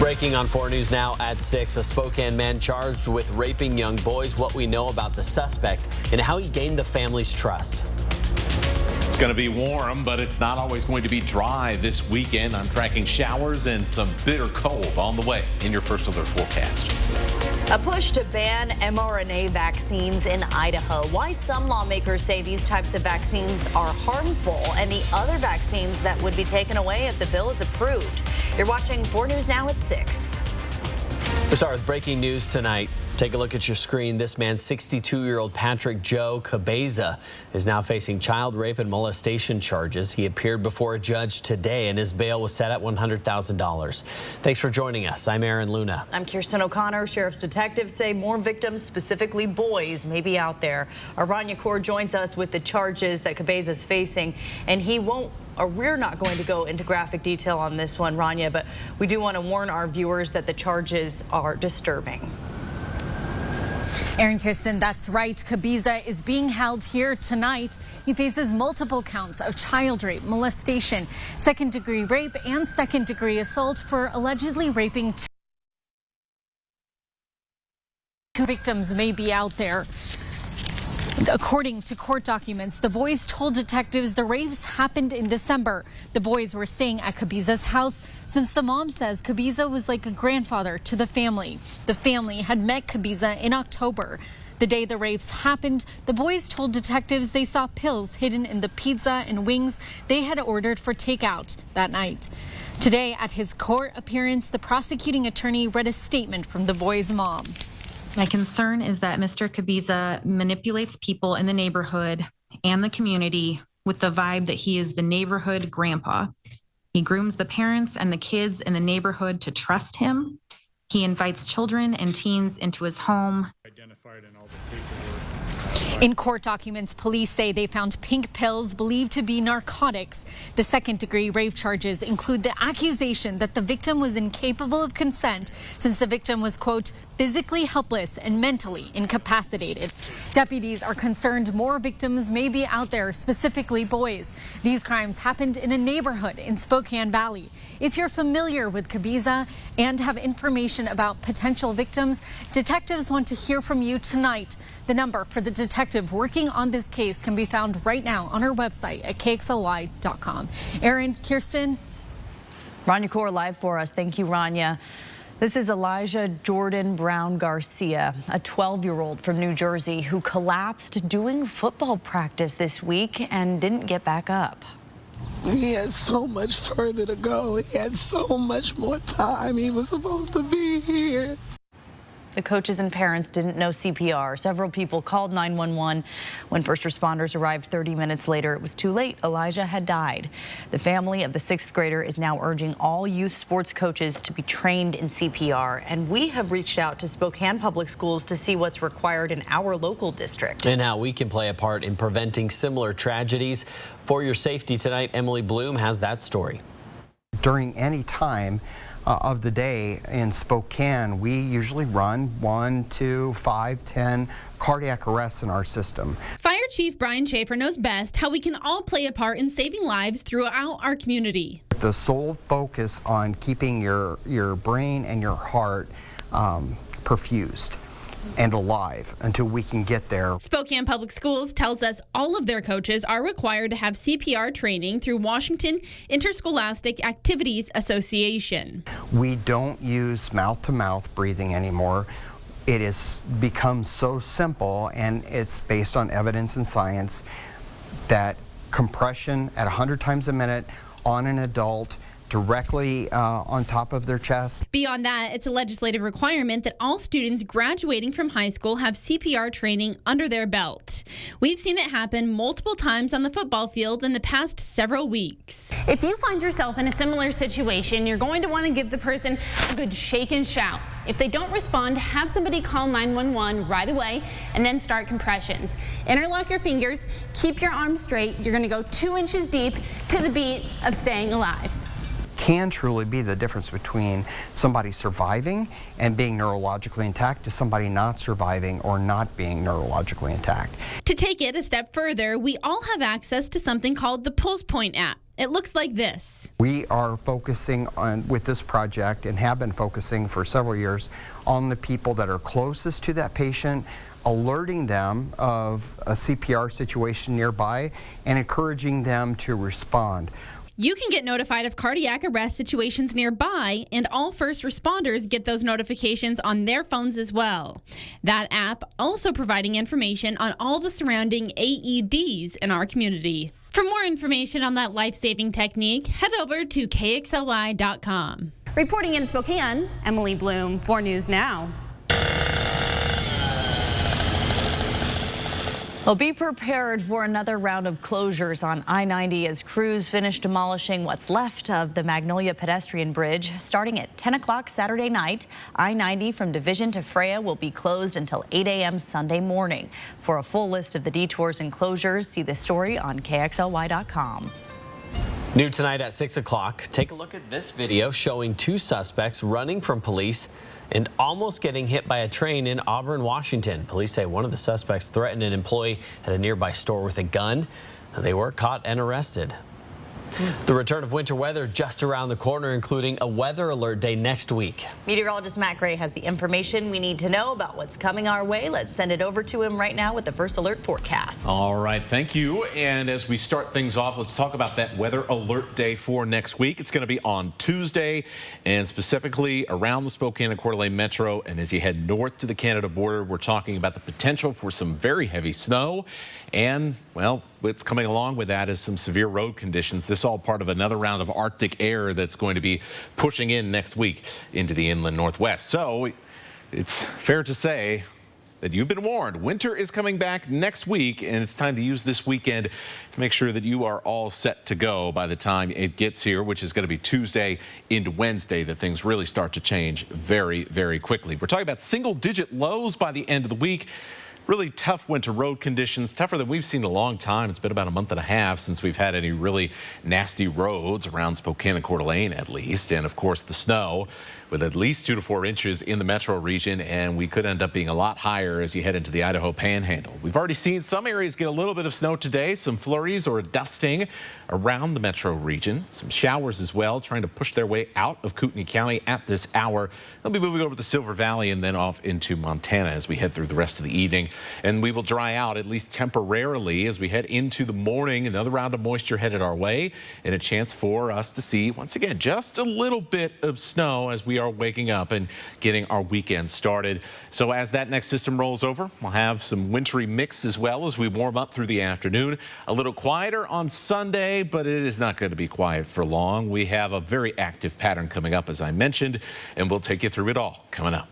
Breaking on 4 News Now at 6, a Spokane man charged with raping young boys. What we know about the suspect and how he gained the family's trust. It's going to be warm, but it's not always going to be dry this weekend. I'm tracking showers and some bitter cold on the way in your First Alert forecast. A push to ban mRNA vaccines in Idaho. Why some lawmakers say these types of vaccines are harmful and the other vaccines that would be taken away if the bill is approved. You're watching 4 News Now at 6. We start with breaking news tonight. Take a look at your screen. This man, 62-year-old Patrick Joe Cabeza, is now facing child rape and molestation charges. He appeared before a judge today, and his bail was set at $100,000. Thanks for joining us. I'm Aaron Luna. I'm Kirsten O'Connor. Sheriff's detectives say more victims, specifically boys, may be out there. Rania Kaur joins us with the charges that Cabeza is facing, and we're not going to go into graphic detail on this one, Rania, but we do want to warn our viewers that the charges are disturbing. Aaron, Kirsten, that's right. Cabeza is being held here tonight. He faces multiple counts of child rape, molestation, second-degree rape, and second-degree assault for allegedly raping two victims may be out there. According to court documents, the boys told detectives the rapes happened in December. The boys were staying at Cabeza's house since the mom says Cabeza was like a grandfather to the family. The family had met Cabeza in October. The day the rapes happened, the boys told detectives they saw pills hidden in the pizza and wings they had ordered for takeout that night. Today, at his court appearance, the prosecuting attorney read a statement from the boys' mom. My concern is that Mr. Cabeza manipulates people in the neighborhood and the community with the vibe that he is the neighborhood grandpa. He grooms the parents and the kids in the neighborhood to trust him. He invites children and teens into his home. In court documents, police say they found pink pills believed to be narcotics. The second-degree rape charges include the accusation that the victim was incapable of consent since the victim was, quote, physically helpless and mentally incapacitated. Deputies are concerned more victims may be out there, specifically boys. These crimes happened in a neighborhood in Spokane Valley. If you're familiar with Cabeza and have information about potential victims, detectives want to hear from you tonight. The number for the detective working on this case can be found right now on our website at KXLY.com. Aaron, Kirsten. Rania Kaur live for us. Thank you, Rania. This is Elijah Jordan Brown Garcia, a 12-year-old from New Jersey who collapsed doing football practice this week and didn't get back up. He had so much further to go. He had so much more time. He was supposed to be here. The coaches and parents didn't know CPR. Several people called 911. When first responders arrived 30 minutes later, it was too late. Elijah had died. The family of the 6th grader is now urging all youth sports coaches to be trained in CPR. And we have reached out to Spokane Public Schools to see what's required in our local district. And how we can play a part in preventing similar tragedies. For your safety tonight, Emily Bloom has that story. During any time of the day in Spokane, we usually run 1, 2, 5, 10 cardiac arrests in our system. Fire Chief Brian Schaefer knows best how we can all play a part in saving lives throughout our community. The sole focus on keeping your brain and your heart perfused and alive until we can get there. Spokane Public Schools tells us all of their coaches are required to have CPR training through Washington Interscholastic Activities Association. We don't use mouth-to-mouth breathing anymore. It has become so simple, and it's based on evidence and science, that compression at 100 times a minute on an adult directly on top of their chest. Beyond that, it's a legislative requirement that all students graduating from high school have CPR training under their belt. We've seen it happen multiple times on the football field in the past several weeks. If you find yourself in a similar situation, you're going to want to give the person a good shake and shout. If they don't respond, have somebody call 911 right away and then start compressions. Interlock your fingers, keep your arms straight. You're going to go 2 inches deep to the beat of staying alive. Can truly be the difference between somebody surviving and being neurologically intact to somebody not surviving or not being neurologically intact. To take it a step further, we all have access to something called the Pulse Point app. it looks like this. We are focusing on, with this project, and have been focusing for several years, on the people that are closest to that patient, alerting them of a CPR situation nearby and encouraging them to respond. You can get notified of cardiac arrest situations nearby, and all first responders get those notifications on their phones as well. That app also providing information on all the surrounding AEDs in our community. For more information on that life-saving technique, head over to KXLY.com. Reporting in Spokane, Emily Bloom, 4 News Now. Well, be prepared for another round of closures on I-90 as crews finish demolishing what's left of the Magnolia pedestrian bridge. Starting at 10 o'clock Saturday night, I-90 from Division to Freya will be closed until 8 a.m. Sunday morning. For a full list of the detours and closures, see this story on KXLY.com. New tonight at 6 o'clock, take a look at this video showing 2 suspects running from police and almost getting hit by a train in Auburn, Washington. Police say one of the suspects threatened an employee at a nearby store with a gun. They were caught and arrested. The return of winter weather just around the corner, including a weather alert day next week. Meteorologist Matt Gray has the information we need to know about what's coming our way. Let's send it over to him right now with the first alert forecast. All right, thank you. And as we start things off, let's talk about that weather alert day for next week. It's going to be on Tuesday, and specifically around the Spokane and Coeur d'Alene metro. And as you head north to the Canada border, we're talking about the potential for some very heavy snow. And, well, what's coming along with that is some severe road conditions. This all part of another round of Arctic air that's going to be pushing in next week into the inland Northwest. So it's fair to say that you've been warned. Winter is coming back next week, and it's time to use this weekend to make sure that you are all set to go by the time it gets here, which is going to be Tuesday into Wednesday, that things really start to change very, very quickly. We're talking about single-digit lows by the end of the week. Really tough winter road conditions, tougher than we've seen in a long time. It's been about a month and a half since we've had any really nasty roads around Spokane and Coeur d'Alene, at least. And of course, the snow with at least 2 to 4 inches in the metro region, and we could end up being a lot higher as you head into the Idaho Panhandle. We've already seen some areas get a little bit of snow today, some flurries or dusting around the metro region. Some showers as well, trying to push their way out of Kootenai County at this hour. They'll be moving over the Silver Valley and then off into Montana as we head through the rest of the evening. And we will dry out at least temporarily as we head into the morning. Another round of moisture headed our way, and a chance for us to see, once again, just a little bit of snow as we are waking up and getting our weekend started. So as that next system rolls over, we'll have some wintry mix as well as we warm up through the afternoon. A little quieter on Sunday, but it is not going to be quiet for long. We have a very active pattern coming up, as I mentioned, and we'll take you through it all coming up.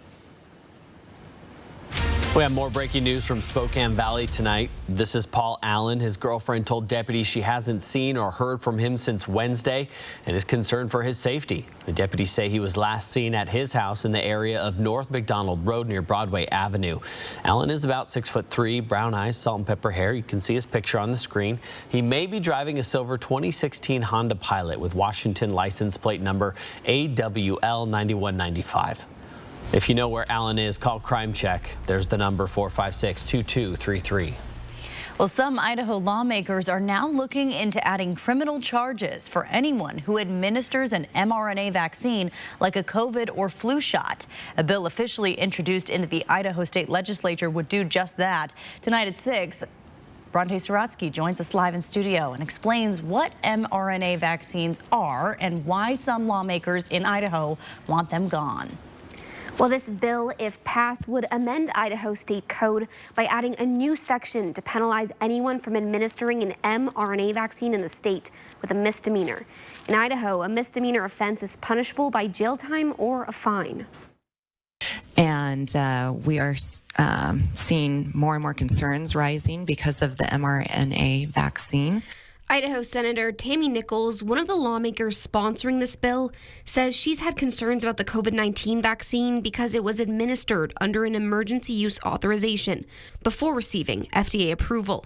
We have more breaking news from Spokane Valley tonight. This is Paul Allen. His girlfriend told deputies she hasn't seen or heard from him since Wednesday and is concerned for his safety. The deputies say he was last seen at his house in the area of North McDonald Road near Broadway Avenue. Allen is about 6'3", brown eyes, salt and pepper hair. You can see his picture on the screen. He may be driving a silver 2016 Honda Pilot with Washington license plate number AWL 9195. If you know where Allen is, call Crime Check. There's the number, 456-2233. Well, some Idaho lawmakers are now looking into adding criminal charges for anyone who administers an mRNA vaccine like a COVID or flu shot. A bill officially introduced into the Idaho State Legislature would do just that. Tonight at 6, Bronte Suratsky joins us live in studio and explains what mRNA vaccines are and why some lawmakers in Idaho want them gone. Well, this bill, if passed, would amend Idaho State Code by adding a new section to penalize anyone from administering an mRNA vaccine in the state with a misdemeanor. In Idaho, a misdemeanor offense is punishable by jail time or a fine. And we are seeing more and more concerns rising because of the mRNA vaccine. Idaho Senator Tammy Nichols, one of the lawmakers sponsoring this bill, says she's had concerns about the COVID-19 vaccine because it was administered under an emergency use authorization before receiving FDA approval.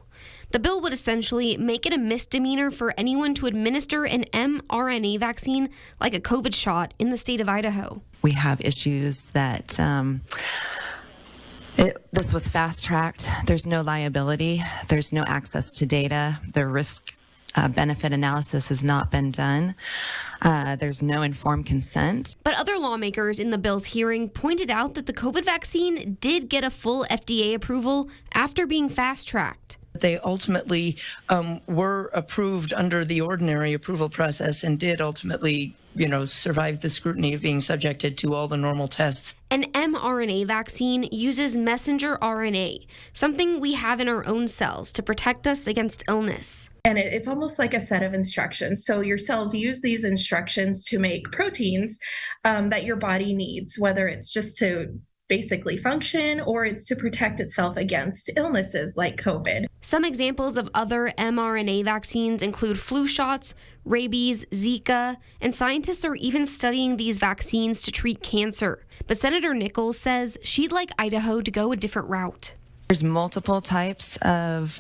The bill would essentially make it a misdemeanor for anyone to administer an mRNA vaccine like a COVID shot in the state of Idaho. We have issues that this was fast-tracked. There's no liability. There's no access to data. The risk benefit analysis has not been done. There's no informed consent. But other lawmakers in the bill's hearing pointed out that the COVID vaccine did get a full FDA approval after being fast-tracked. They ultimately were approved under the ordinary approval process and did ultimately, survive the scrutiny of being subjected to all the normal tests. An mRNA vaccine uses messenger RNA, something we have in our own cells to protect us against illness. And it's almost like a set of instructions. So your cells use these instructions to make proteins that your body needs, whether it's just to basically function or it's to protect itself against illnesses like COVID. Some examples of other mRNA vaccines include flu shots, rabies, Zika, and scientists are even studying these vaccines to treat cancer. But Senator Nichols says she'd like Idaho to go a different route. There's multiple types of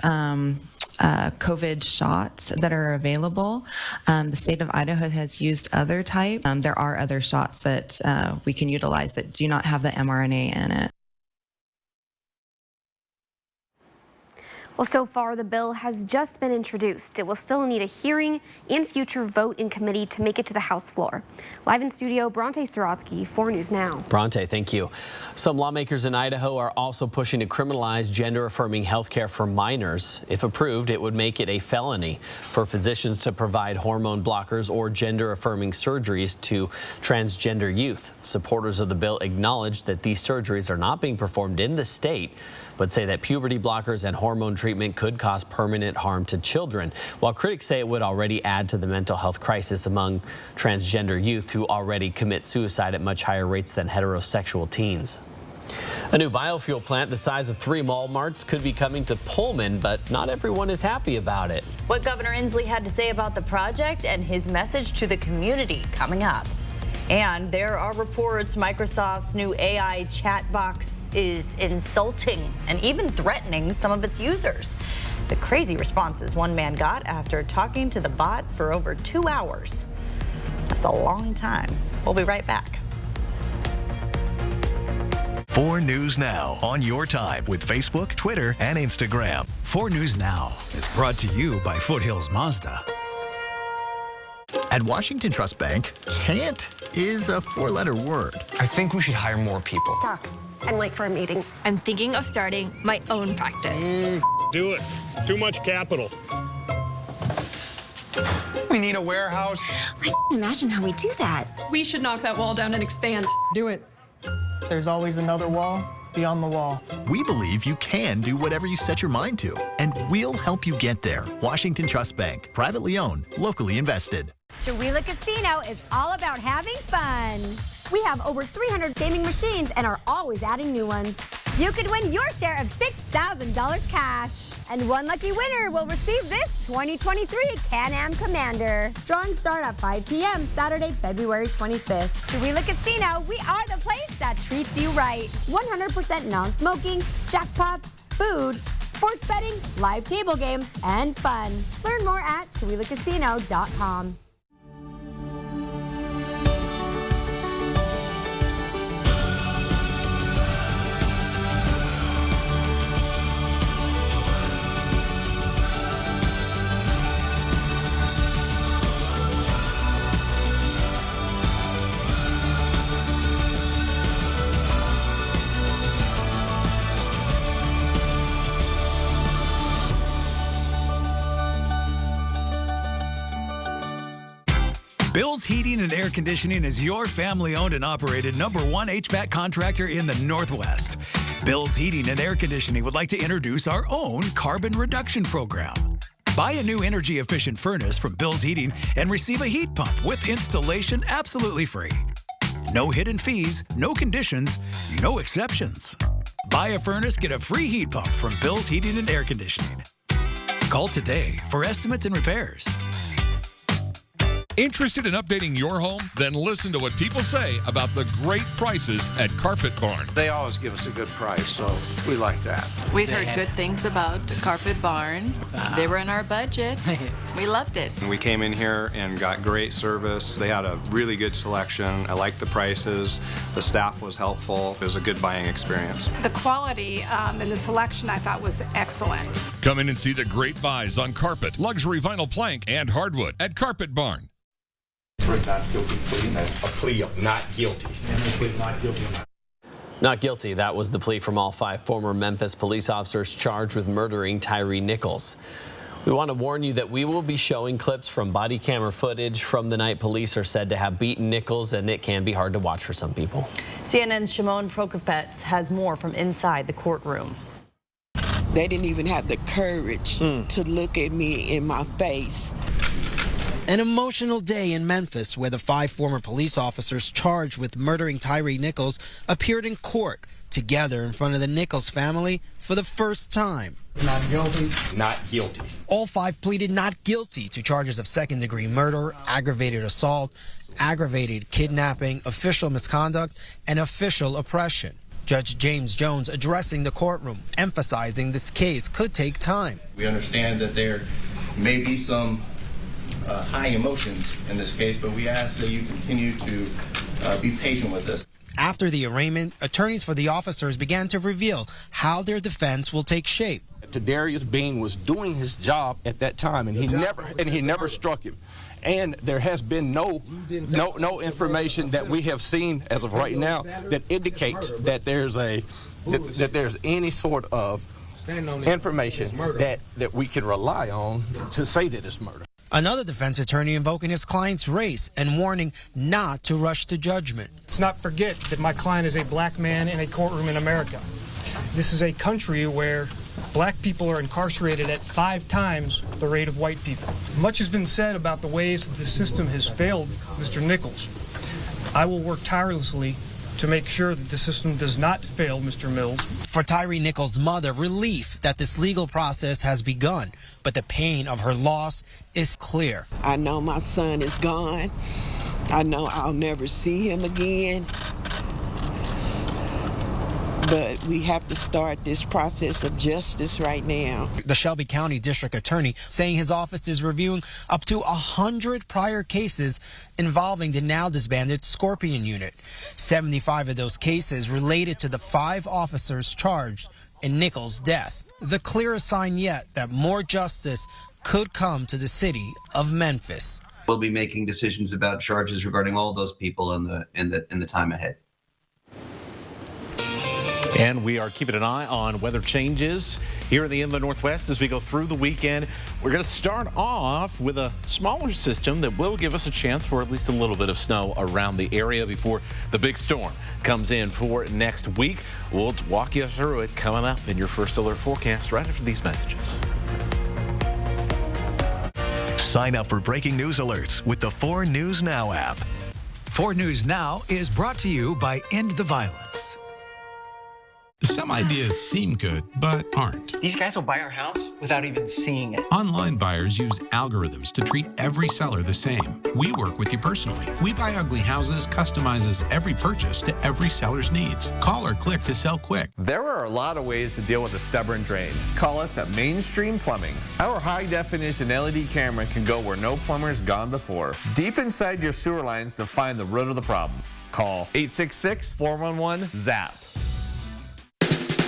COVID shots that are available. The state of Idaho has used other types. There are other shots that we can utilize that do not have the mRNA in it. Well, so far, the bill has just been introduced. It will still need a hearing and future vote in committee to make it to the House floor. Live in studio, Bronte Sorotsky, 4 News Now. Bronte, thank you. Some lawmakers in Idaho are also pushing to criminalize gender-affirming health care for minors. If approved, it would make it a felony for physicians to provide hormone blockers or gender-affirming surgeries to transgender youth. Supporters of the bill acknowledge that these surgeries are not being performed in the state, but say that puberty blockers and hormone treatment could cause permanent harm to children, while critics say it would already add to the mental health crisis among transgender youth who already commit suicide at much higher rates than heterosexual teens. A new biofuel plant the size of 3 Walmarts could be coming to Pullman, but not everyone is happy about it. What Governor Inslee had to say about the project and his message to the community coming up. And there are reports Microsoft's new AI chat box is insulting and even threatening some of its users. The crazy responses one man got after talking to the bot for over 2 hours. That's a long time. We'll be right back. 4 News Now on your time with Facebook, Twitter, and Instagram. 4 News Now is brought to you by Foothills Mazda. At Washington Trust Bank, can't is a 4-letter word. I think we should hire more people. Doc, I'm late for a meeting. I'm thinking of starting my own practice. Do it. Too much capital. We need a warehouse. I can't imagine how we do that. We should knock that wall down and expand. Do it. There's always another wall beyond the wall. We believe you can do whatever you set your mind to, and we'll help you get there. Washington Trust Bank, privately owned, locally invested. Chihuahua Casino is all about having fun. We have over 300 gaming machines and are always adding new ones. You could win your share of $6,000 cash. And one lucky winner will receive this 2023 Can-Am Commander. Drawings start at 5 p.m. Saturday, February 25th. Chihuahua Casino, we are the place that treats you right. 100% non-smoking, jackpots, food, sports betting, live table games, and fun. Learn more at ChihuahuaCasino.com. Bill's Heating and Air Conditioning is your family-owned and operated #1 HVAC contractor in the Northwest. Bill's Heating and Air Conditioning would like to introduce our own carbon reduction program. Buy a new energy-efficient furnace from Bill's Heating and receive a heat pump with installation absolutely free. No hidden fees, no conditions, no exceptions. Buy a furnace, get a free heat pump from Bill's Heating and Air Conditioning. Call today for estimates and repairs. Interested in updating your home? Then listen to what people say about the great prices at Carpet Barn. They always give us a good price, so we like that. We'd heard good things about Carpet Barn. They were in our budget. We loved it. We came in here and got great service. They had a really good selection. I liked the prices. The staff was helpful. It was a good buying experience. The quality and the selection I thought was excellent. Come in and see the great buys on carpet, luxury vinyl plank, and hardwood at Carpet Barn. Not guilty plea, a plea of not guilty. Not guilty. That was the plea from all 5 former Memphis police officers charged with murdering Tyre Nichols. We want to warn you that we will be showing clips from body camera footage from the night police are said to have beaten Nichols, and it can be hard to watch for some people. CNN's Shimon Prokopets has more from inside the courtroom. They didn't even have the courage to look at me in my face. An emotional day in Memphis where the 5 former police officers charged with murdering Tyre Nichols appeared in court together in front of the Nichols family for the first time. Not guilty. Not guilty. All 5 pleaded not guilty to charges of second-degree murder, aggravated assault, aggravated kidnapping, official misconduct, and official oppression. Judge James Jones addressing the courtroom, emphasizing this case could take time. We understand that there may be some high emotions in this case, but we ask that you continue to be patient with us. After the arraignment, attorneys for the officers began to reveal how their defense will take shape. Tadarius Bean was doing his job at that time, and he never struck him. And there has been no information that we have seen as of right now that indicates that there's any sort of information that we can rely on to say that it's murder. Another defense attorney invoking his client's race and warning not to rush to judgment. Let's not forget that my client is a black man in a courtroom in America. This is a country where black people are incarcerated at 5 times the rate of white people. Much has been said about the ways that the system has failed Mr. Nichols. I will work tirelessly to make sure that the system does not fail Mr. Mills. For Tyre Nichols' mother, relief that this legal process has begun, but the pain of her loss is clear. I know my son is gone. I know I'll never see him again. But we have to start this process of justice right now. The Shelby County District Attorney saying his office is reviewing up to 100 prior cases involving the now disbanded Scorpion Unit. 75 of those cases related to the 5 officers charged in Nichols' death. The clearest sign yet that more justice could come to the city of Memphis. We'll be making decisions about charges regarding all those people in the time ahead. And we are keeping an eye on weather changes here in the inland Northwest as we go through the weekend. We're going to start off with a smaller system that will give us a chance for at least a little bit of snow around the area before the big storm comes in for next week. We'll walk you through it coming up in your First Alert forecast right after these messages. Sign up for breaking news alerts with the 4 News Now app. 4 News Now is brought to you by End the Violence. Some ideas seem good, but aren't. These guys will buy our house without even seeing it. Online buyers use algorithms to treat every seller the same. We work with you personally. We Buy Ugly Houses customizes every purchase to every seller's needs. Call or click to sell quick. There are a lot of ways to deal with a stubborn drain. Call us at Mainstream Plumbing. Our high-definition LED camera can go where no plumber's gone before, deep inside your sewer lines to find the root of the problem. Call 866-411-ZAP.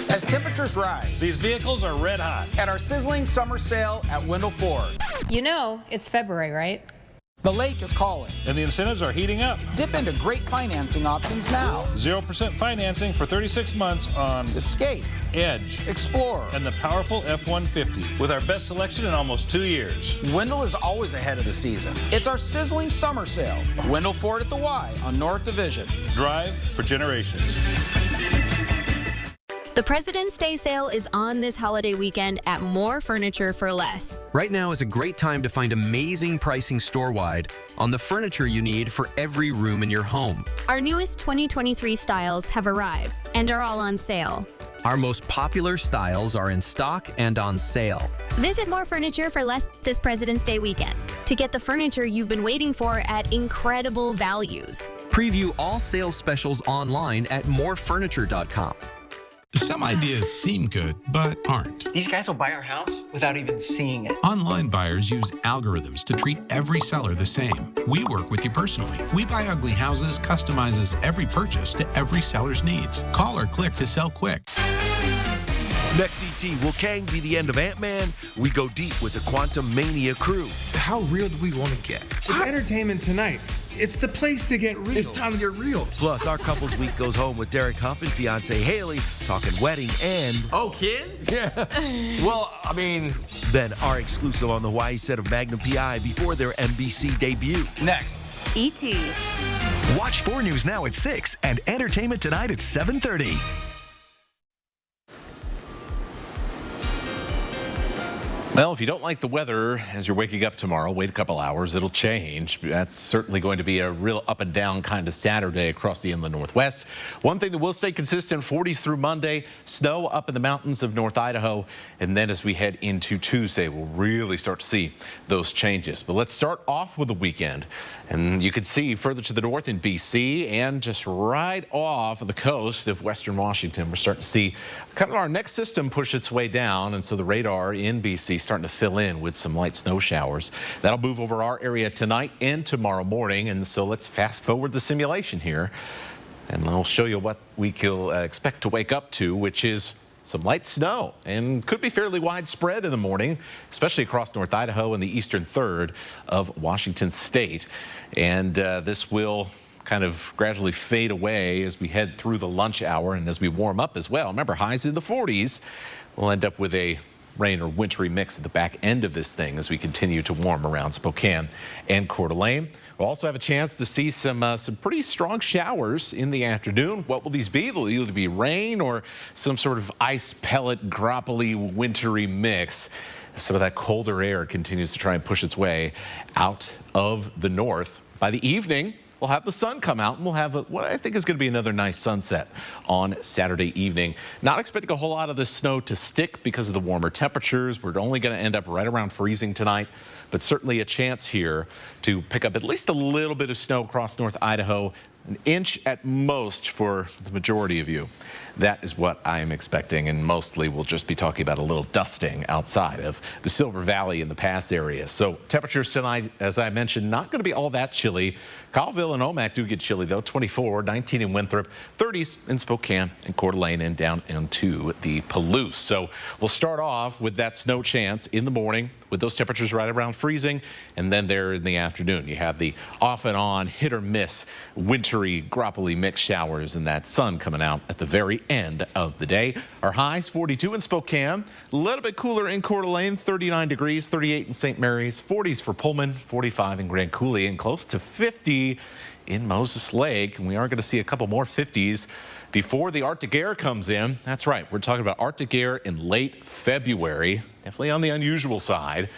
As temperatures rise, these vehicles are red hot at our sizzling summer sale at Wendell Ford. You know, it's February, right? The lake is calling. And the incentives are heating up. Dip into great financing options now. 0% financing for 36 months on Escape, Edge, Explorer, and the powerful F-150 with our best selection in almost 2 years. Wendell is always ahead of the season. It's our sizzling summer sale. Wendell Ford at the Y on North Division. Drive for generations. The President's Day sale is on this holiday weekend at More Furniture for Less. Right now is a great time to find amazing pricing store-wide on the furniture you need for every room in your home. Our newest 2023 styles have arrived and are all on sale. Our most popular styles are in stock and on sale. Visit More Furniture for Less this President's Day weekend to get the furniture you've been waiting for at incredible values. Preview all sales specials online at morefurniture.com. Some ideas seem good, but aren't. These guys will buy our house without even seeing it. Online buyers use algorithms to treat every seller the same. We work with you personally. We Buy Ugly Houses customizes every purchase to every seller's needs. Call or click to sell quick. Next, ET, will Kang be the end of Ant-Man? We go deep with the Quantum Mania crew. How real do we want to get? It's entertainment tonight. It's the place to get real. It's time to get real. Plus, our couples week goes home with Derek Huff and fiancée Haley talking wedding and... Oh, kids? Yeah. Well, I mean... Then our exclusive on the Hawaii set of Magnum P.I. before their NBC debut. Next. E.T. Watch 4 News now at 6 and Entertainment Tonight at 7:30. Well, if you don't like the weather as you're waking up tomorrow, wait a couple hours, it'll change. That's certainly going to be a real up and down kind of Saturday across the inland Northwest. One thing that will stay consistent, 40s through Monday, snow up in the mountains of North Idaho. And then as we head into Tuesday, we'll really start to see those changes. But let's start off with the weekend. And you can see further to the north in BC and just right off of the coast of western Washington, we're starting to see kind of our next system push its way down. And so the radar in BC starting to fill in with some light snow showers. That'll move over our area tonight and tomorrow morning. And so let's fast forward the simulation here. And I'll show you what we can expect to wake up to, which is some light snow and could be fairly widespread in the morning, especially across North Idaho and the eastern third of Washington state. And this will kind of gradually fade away as we head through the lunch hour and as we warm up as well. Remember, highs in the 40s. We'll end up with a rain or wintry mix at the back end of this thing as we continue to warm around Spokane and Coeur d'Alene. We'll also have a chance to see some pretty strong showers in the afternoon. What will these be? They'll either be rain or some sort of ice pellet, grapply, wintry mix. Some of that colder air continues to try and push its way out of the north. By the evening, we'll have the sun come out and we'll have what I think is going to be another nice sunset on Saturday evening. Not expecting a whole lot of this snow to stick because of the warmer temperatures. We're only going to end up right around freezing tonight, but certainly a chance here to pick up at least a little bit of snow across North Idaho. An inch at most for the majority of you. That is what I am expecting, and mostly we'll just be talking about a little dusting outside of the Silver Valley in the pass area. So temperatures tonight, as I mentioned, not going to be all that chilly. Colville and Omak do get chilly, though. 24, 19 in Winthrop, 30s in Spokane and Coeur d'Alene, and down into the Palouse. So we'll start off with that snow chance in the morning with those temperatures right around freezing, and then there in the afternoon you have the off and on hit or miss wintry grapply mix showers and that sun coming out at the very end of the day. Our highs 42 in Spokane, a little bit cooler in Coeur d'Alene, 39 degrees, 38 in St. Mary's, 40s for Pullman, 45 in Grand Coulee, and close to 50 in Moses Lake. And we are going to see a couple more 50s before the Arctic air comes in. That's right, we're talking about Arctic air in late February, definitely on the unusual side.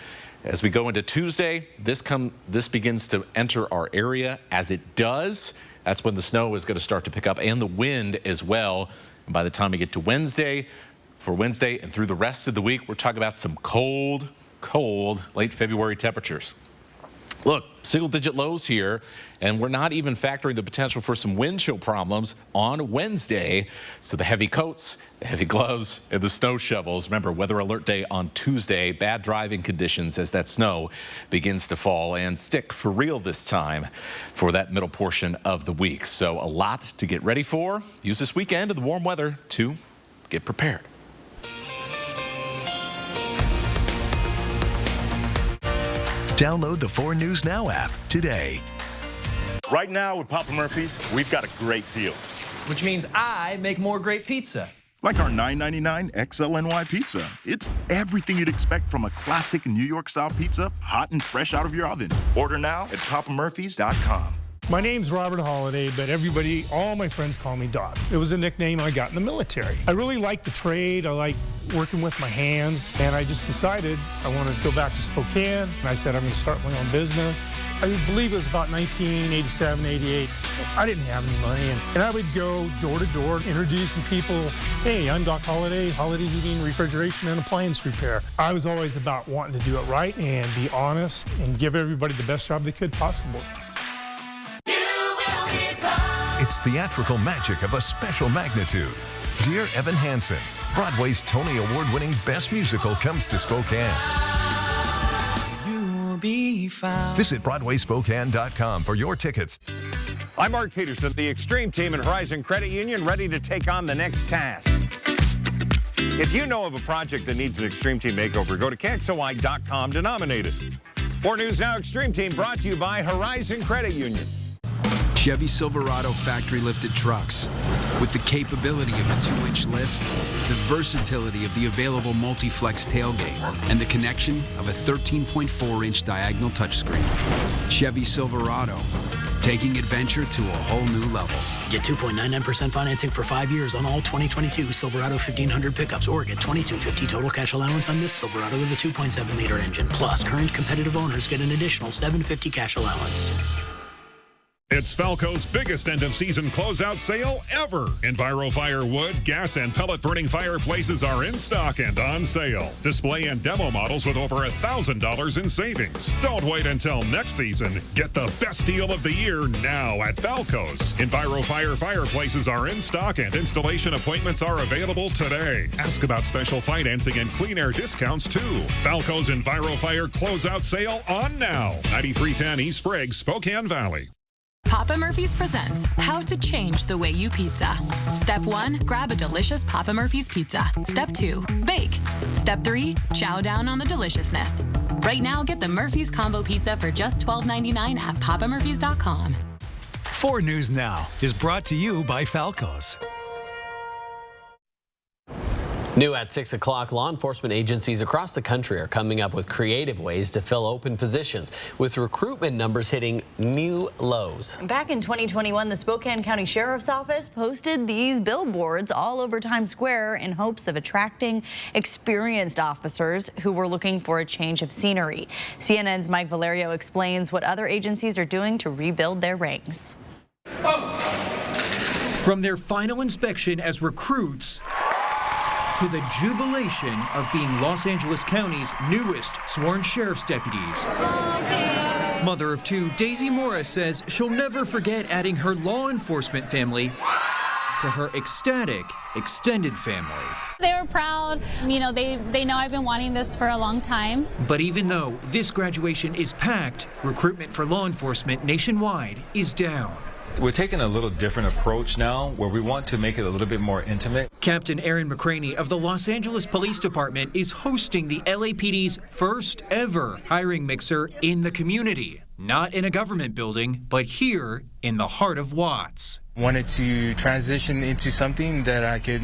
As we go into Tuesday, this begins to enter our area. As it does, that's when the snow is going to start to pick up and the wind as well. And by the time we get to Wednesday, and through the rest of the week, we're talking about some cold late February temperatures. Look, single-digit lows here, and we're not even factoring the potential for some wind chill problems on Wednesday. So the heavy coats, the heavy gloves, and the snow shovels. Remember, weather alert day on Tuesday. Bad driving conditions as that snow begins to fall and stick for real this time for that middle portion of the week. So a lot to get ready for. Use this weekend and the warm weather to get prepared. Download the 4 News Now app today. Right now with Papa Murphy's, we've got a great deal. Which means I make more great pizza. Like our $9.99 XLNY pizza. It's everything you'd expect from a classic New York-style pizza, hot and fresh out of your oven. Order now at papamurphys.com. My name's Robert Holiday, but all my friends call me Doc. It was a nickname I got in the military. I really like the trade. I like working with my hands, and I just decided I wanted to go back to Spokane, and I said I'm going to start my own business. I believe it was about 1987, 88. I didn't have any money, and I would go door to door introducing people. Hey, I'm Doc Holiday, Holiday Heating, Refrigeration, and Appliance Repair. I was always about wanting to do it right and be honest and give everybody the best job they could possibly. It's theatrical magic of a special magnitude. Dear Evan Hansen, Broadway's Tony Award-winning Best Musical comes to Spokane. You'll be fine. Visit BroadwaySpokane.com for your tickets. I'm Mark Peterson, the Extreme Team in Horizon Credit Union, ready to take on the next task. If you know of a project that needs an Extreme Team makeover, go to KXLY.com to nominate it. 4 News Now Extreme Team brought to you by Horizon Credit Union. Chevy Silverado factory lifted trucks. With the capability of a 2-inch lift, the versatility of the available multi-flex tailgate, and the connection of a 13.4-inch diagonal touchscreen. Chevy Silverado, taking adventure to a whole new level. Get 2.99% financing for 5 years on all 2022 Silverado 1500 pickups, or get $2,250 total cash allowance on this Silverado with a 2.7-liter engine. Plus, current competitive owners get an additional $750 cash allowance. It's Falco's biggest end-of-season closeout sale ever. EnviroFire wood, gas, and pellet-burning fireplaces are in stock and on sale. Display and demo models with over $1,000 in savings. Don't wait until next season. Get the best deal of the year now at Falco's. EnviroFire fireplaces are in stock and installation appointments are available today. Ask about special financing and clean air discounts too. Falco's EnviroFire closeout sale on now. 9310 East Sprague, Spokane Valley. Papa Murphy's presents How to Change the Way You Pizza. Step 1, grab a delicious Papa Murphy's pizza. Step 2, bake. Step 3, chow down on the deliciousness. Right now, get the Murphy's Combo Pizza for just $12.99 at papamurphys.com. 4 News Now is brought to you by Falco's. New at 6 o'clock, law enforcement agencies across the country are coming up with creative ways to fill open positions, with recruitment numbers hitting new lows. Back in 2021, the Spokane County Sheriff's Office posted these billboards all over Times Square in hopes of attracting experienced officers who were looking for a change of scenery. CNN's Mike Valerio explains what other agencies are doing to rebuild their ranks. From their final inspection as recruits to the jubilation of being Los Angeles County's newest sworn sheriff's deputies. Mother of 2, Daisy Morris says she'll never forget adding her law enforcement family to her ecstatic extended family. They were proud. You know, they know I've been wanting this for a long time. But even though this graduation is packed, recruitment for law enforcement nationwide is down. We're taking a little different approach now where we want to make it a little bit more intimate. Captain Aaron McCraney of the Los Angeles Police Department is hosting the LAPD's first ever hiring mixer in the community. Not in a government building, but here in the heart of Watts. Wanted to transition into something that I could,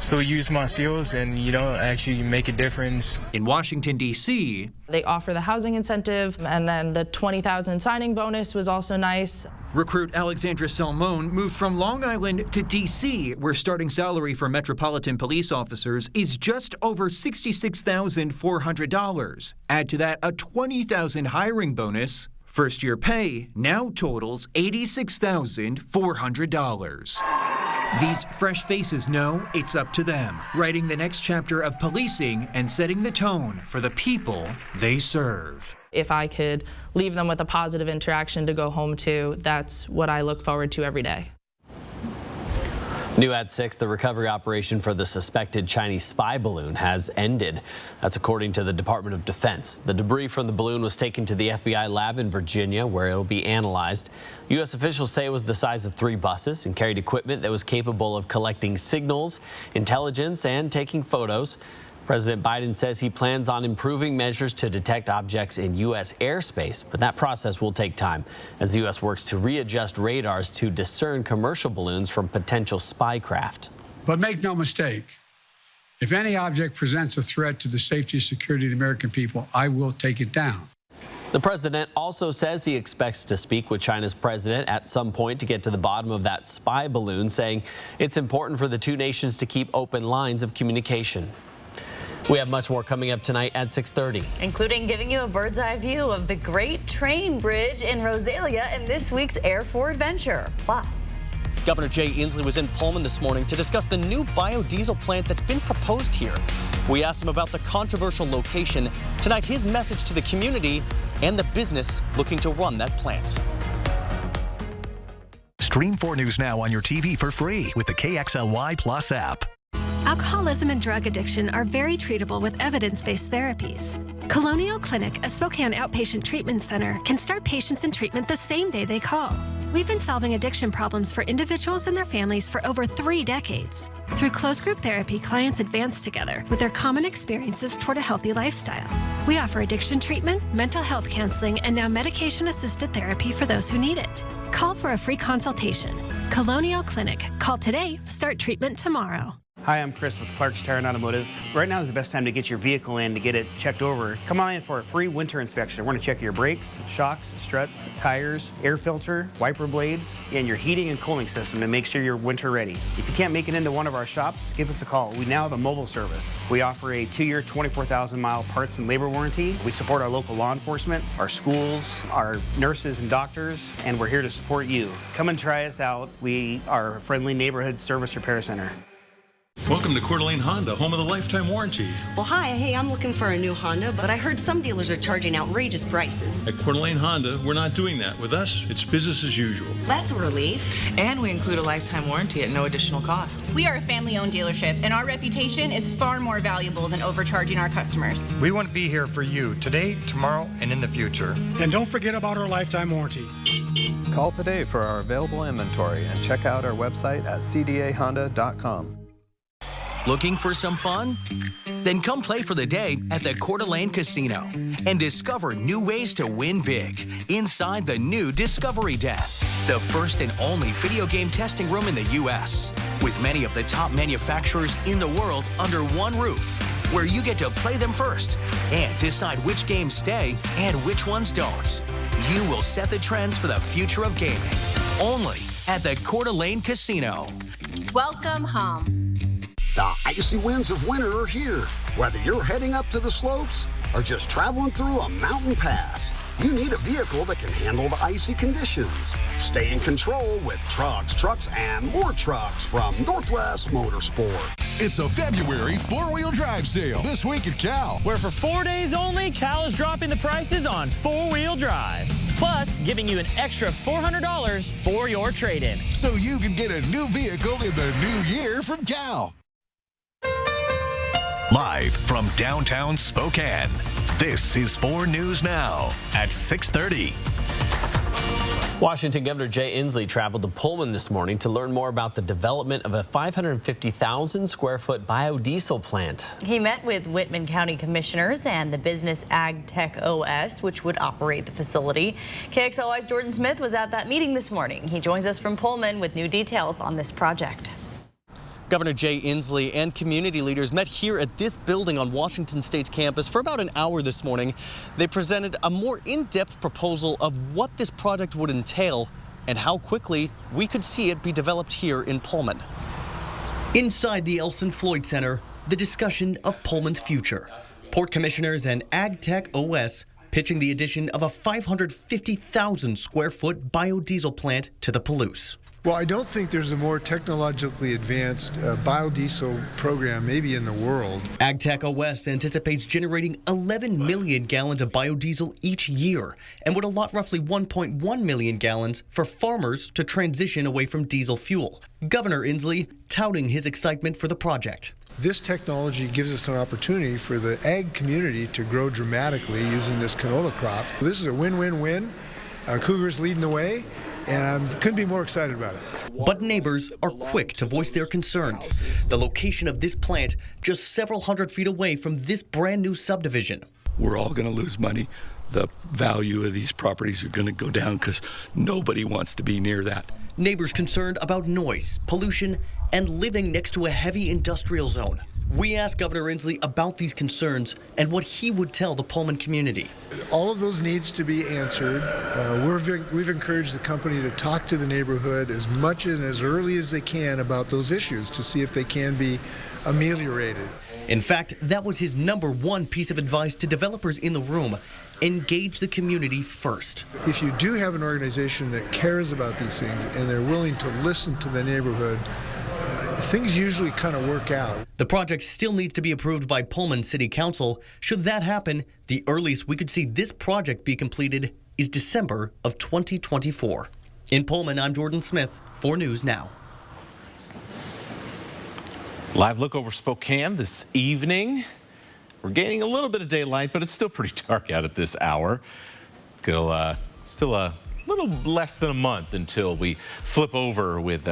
still use my skills and, actually make a difference. In Washington, D.C., they offer the housing incentive, and then the $20,000 signing bonus was also nice. Recruit Alexandra Salmon moved from Long Island to D.C., where starting salary for Metropolitan Police officers is just over $66,400. Add to that a $20,000 hiring bonus. First year pay now totals $86,400. These fresh faces know it's up to them, writing the next chapter of policing and setting the tone for the people they serve. If I could leave them with a positive interaction to go home to, that's what I look forward to every day. New at 6, the recovery operation for the suspected Chinese spy balloon has ended. That's according to the Department of Defense. The debris from the balloon was taken to the FBI lab in Virginia, where it will be analyzed. U.S. officials say it was the size of 3 buses and carried equipment that was capable of collecting signals, intelligence, and taking photos. President Biden says he plans on improving measures to detect objects in U.S. airspace, but that process will take time as the U.S. works to readjust radars to discern commercial balloons from potential spy craft. But make no mistake, if any object presents a threat to the safety and security of the American people, I will take it down. The president also says he expects to speak with China's president at some point to get to the bottom of that spy balloon, saying it's important for the two nations to keep open lines of communication. We have much more coming up tonight at 6:30. Including giving you a bird's eye view of the Great Train Bridge in Rosalia in this week's Air for Adventure. Plus, Governor Jay Inslee was in Pullman this morning to discuss the new biodiesel plant that's been proposed here. We asked him about the controversial location. Tonight, his message to the community and the business looking to run that plant. Stream 4 News Now on your TV for free with the KXLY Plus app. Alcoholism and drug addiction are very treatable with evidence-based therapies. Colonial Clinic, a Spokane outpatient treatment center, can start patients in treatment the same day they call. We've been solving addiction problems for individuals and their families for over 3 decades. Through closed group therapy, clients advance together with their common experiences toward a healthy lifestyle. We offer addiction treatment, mental health counseling, and now medication-assisted therapy for those who need it. Call for a free consultation. Colonial Clinic. Call today, start treatment tomorrow. Hi, I'm Chris with Clark's Tire and Automotive. Right now is the best time to get your vehicle in to get it checked over. Come on in for a free winter inspection. We're going to check your brakes, shocks, struts, tires, air filter, wiper blades, and your heating and cooling system to make sure you're winter ready. If you can't make it into one of our shops, give us a call. We now have a mobile service. We offer a 2-year, 24,000-mile parts and labor warranty. We support our local law enforcement, our schools, our nurses and doctors, and we're here to support you. Come and try us out. We are a friendly neighborhood service repair center. Welcome to Coeur d'Alene Honda, home of the lifetime warranty. Well, hi. Hey, I'm looking for a new Honda, but I heard some dealers are charging outrageous prices. At Coeur d'Alene Honda, we're not doing that. With us, it's business as usual. That's a relief. And we include a lifetime warranty at no additional cost. We are a family-owned dealership, and our reputation is far more valuable than overcharging our customers. We want to be here for you today, tomorrow, and in the future. And don't forget about our lifetime warranty. Call today for our available inventory and check out our website at cdahonda.com. Looking for some fun? Then come play for the day at the Coeur d'Alene Casino and discover new ways to win big inside the new Discovery Den, the first and only video game testing room in the U.S. with many of the top manufacturers in the world under one roof, where you get to play them first and decide which games stay and which ones don't. You will set the trends for the future of gaming, only at the Coeur d'Alene Casino. Welcome home. The icy winds of winter are here. Whether you're heading up to the slopes or just traveling through a mountain pass, you need a vehicle that can handle the icy conditions. Stay in control with trucks, and more trucks from Northwest Motorsport. It's a February four-wheel drive sale this week at Cal. Where for 4 days only, Cal is dropping the prices on four-wheel drives. Plus, giving you an extra $400 for your trade-in. So you can get a new vehicle in the new year from Cal. Live from downtown Spokane, this is 4 News Now at 6:30. Washington Governor Jay Inslee traveled to Pullman this morning to learn more about the development of a 550,000 square foot biodiesel plant. He met with Whitman County commissioners and the business AgTech OS, which would operate the facility. KXLY's Jordan Smith was at that meeting this morning. He joins us from Pullman with new details on this project. Governor Jay Inslee and community leaders met here at this building on Washington State's campus for about an hour this morning. They presented a more in-depth proposal of what this project would entail and how quickly we could see it be developed here in Pullman. Inside the Elson Floyd Center, the discussion of Pullman's future. Port commissioners and AgTech OS pitching the addition of a 550,000 square foot biodiesel plant to the Palouse. Well, I don't think there's a more technologically advanced biodiesel program maybe in the world. AgTech OS anticipates generating 11 million gallons of biodiesel each year and would allot roughly 1.1 million gallons for farmers to transition away from diesel fuel. Governor Inslee touting his excitement for the project. This technology gives us an opportunity for the ag community to grow dramatically using this canola crop. This is a win-win-win. Cougar's leading the way. And I couldn't be more excited about it. But neighbors are quick to voice their concerns. The location of this plant just several hundred feet away from this brand new subdivision. We're all going to lose money. The value of these properties are going to go down because nobody wants to be near that. Neighbors concerned about noise, pollution, and living next to a heavy industrial zone. We asked Governor Inslee about these concerns and what he would tell the Pullman community. All of those needs to be answered. We've encouraged the company to talk to the neighborhood as much and as early as they can about those issues to see if they can be ameliorated. In fact, that was his #1 piece of advice to developers in the room. Engage the community first. If you do have an organization that cares about these things and they're willing to listen to the neighborhood, things usually kind of work out. The project still needs to be approved by Pullman City Council. Should that happen, the earliest we could see this project be completed is December of 2024. In Pullman, I'm Jordan Smith, 4 News Now. Live look over Spokane this evening. We're gaining a little bit of daylight, but it's still pretty dark out at this hour. Still a little less than a month until we flip over with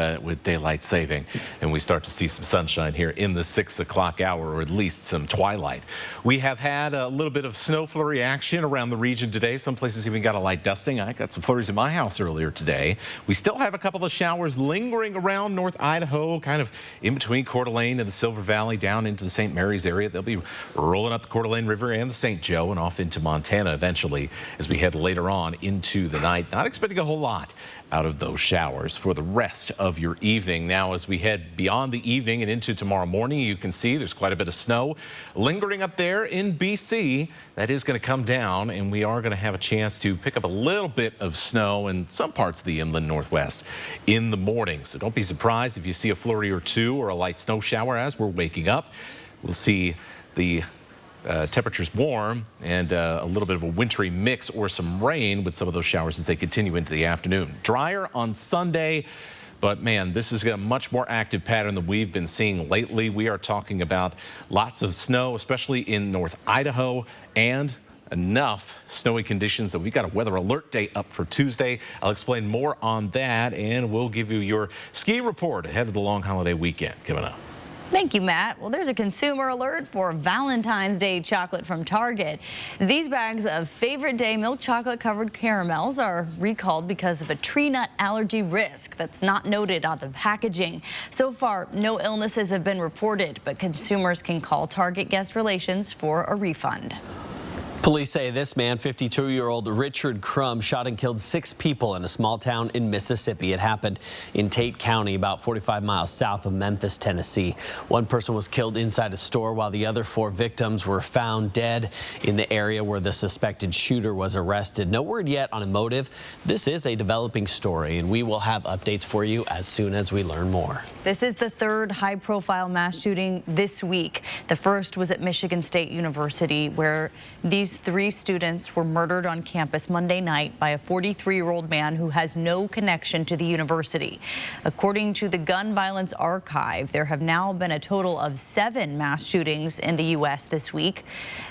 daylight saving and we start to see some sunshine here in the 6 o'clock hour, or at least some twilight. We have had a little bit of snow flurry action around the region today. Some places even got a light dusting. I got some flurries in my house earlier today. We still have a couple of showers lingering around North Idaho, kind of in between Coeur d'Alene and the Silver Valley down into the St. Mary's area. They'll be rolling up the Coeur d'Alene River and the St. Joe and off into Montana eventually as we head later on into the night. Not expecting a whole lot out of those showers for the rest of your evening. Now, as we head beyond the evening and into tomorrow morning, you can see there's quite a bit of snow lingering up there in BC. That is going to come down, and we are going to have a chance to pick up a little bit of snow in some parts of the inland Northwest in the morning. So don't be surprised if you see a flurry or two or a light snow shower as we're waking up. We'll see the temperatures warm and a little bit of a wintry mix or some rain with some of those showers as they continue into the afternoon. Drier on Sunday, but man, this is a much more active pattern than we've been seeing lately. We are talking about lots of snow, especially in North Idaho, and enough snowy conditions that we've got a weather alert day up for Tuesday. I'll explain more on that, and we'll give you your ski report ahead of the long holiday weekend coming up. Thank you, Matt. Well, there's a consumer alert for Valentine's Day chocolate from Target. These bags of Favorite Day milk chocolate covered caramels are recalled because of a tree nut allergy risk that's not noted on the packaging. So far, no illnesses have been reported, but consumers can call Target Guest Relations for a refund. Police say this man, 52-year-old Richard Crum, shot and killed 6 people in a small town in Mississippi. It happened in Tate County, about 45 miles south of Memphis, Tennessee. One person was killed inside a store, while the other 4 victims were found dead in the area where the suspected shooter was arrested. No word yet on a motive. This is a developing story, and we will have updates for you as soon as we learn more. This is the 3rd high-profile mass shooting this week. The first was at Michigan State University, where these 3 students were murdered on campus Monday night by a 43-year-old man who has no connection to the university. According to the Gun Violence Archive, there have now been a total of 7 mass shootings in the U.S. this week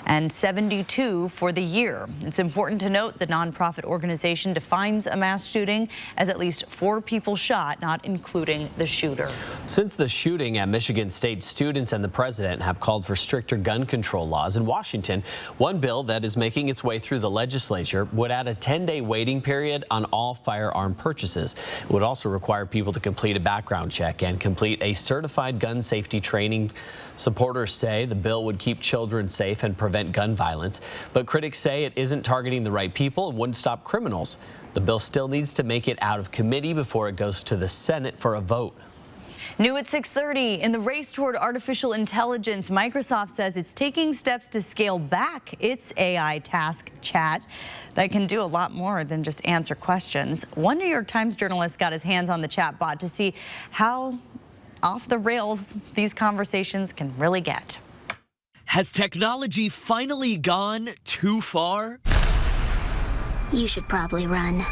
and 72 for the year. It's important to note the nonprofit organization defines a mass shooting as at least 4 people shot, not including the shooter. Since the shooting at Michigan State, students and the president have called for stricter gun control laws in Washington. One bill that is making its way through the legislature would add a 10-day waiting period on all firearm purchases. It would also require people to complete a background check and complete a certified gun safety training. Supporters say the bill would keep children safe and prevent gun violence, but critics say it isn't targeting the right people and wouldn't stop criminals. The bill still needs to make it out of committee before it goes to the Senate for a vote. New at 6:30, in the race toward artificial intelligence, Microsoft says it's taking steps to scale back its AI task chat that can do a lot more than just answer questions. One New York Times journalist got his hands on the chatbot to see how off the rails these conversations can really get. Has technology finally gone too far? You should probably run.